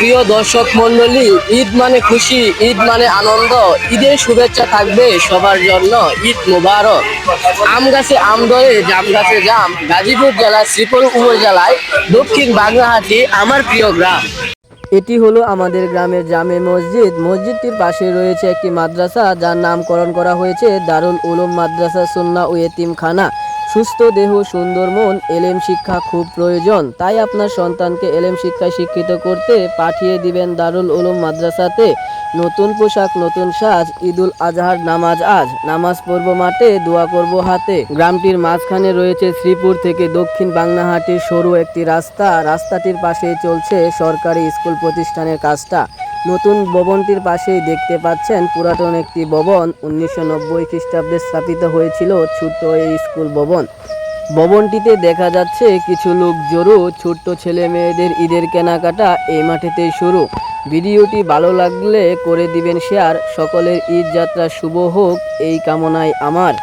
প্রিয় দর্শক মন্ডলী, ঈদ মানে খুশি, ঈদ মানে আনন্দ। ঈদের শুভেচ্ছা থাকবে সবার জন্য। ঈদ মোবারক। আম গাছে আম ধরে, জাম গাছে জাম। গাজীপুর জেলার শ্রীপুর উপজেলায় দক্ষিণ বাগনাহাটি আমার প্রিয় গ্রাম। এটি হলো আমাদের গ্রামের জামে মসজিদ। মসজিদটির পাশে রয়েছে একটি মাদ্রাসা, যার নামকরণ করা হয়েছে দারুল উলুম মাদ্রাসা সুন্নাহ ও এতিমখানা। সুস্থ দেহ সুন্দর মন, এলেম শিক্ষা খুব প্রয়োজন। তাই আপনার সন্তানকে এলেম শিক্ষায় শিক্ষিত করতে পাঠিয়ে দিবেন দারুল উলুম মাদ্রাসাতে। নতুন পোশাক, নতুন সাজ। ঈদুল আজহার নামাজ আজ। নামাজ পড়ব মাঠে, দোয়া করব হাতে। গ্রামটির মাঝখানে রয়েছে শ্রীপুর থেকে দক্ষিণ বাগনাহাটির সরু একটি রাস্তা। রাস্তাটির পাশেই চলছে সরকারি স্কুল প্রতিষ্ঠানের কাজটা। নতুন ভবনটির পাশেই দেখতে পাচ্ছেন পুরাতন একটি ভবন। 1990 খ্রিস্টাব্দে স্থাপিত হয়েছিল ছোট্ট এই স্কুল ভবন। ভবনটিতে দেখা যাচ্ছে কিছু লোক জড়ো। ছোট্ট ছেলে মেয়েদের ঈদের কেনাকাটা এই মাঠেতেই শুরু। ভিডিওটি ভালো লাগলে করে দিবেন শেয়ার। সকলের ঈদ যাত্রা শুভ হোক এই কামনায় আমার।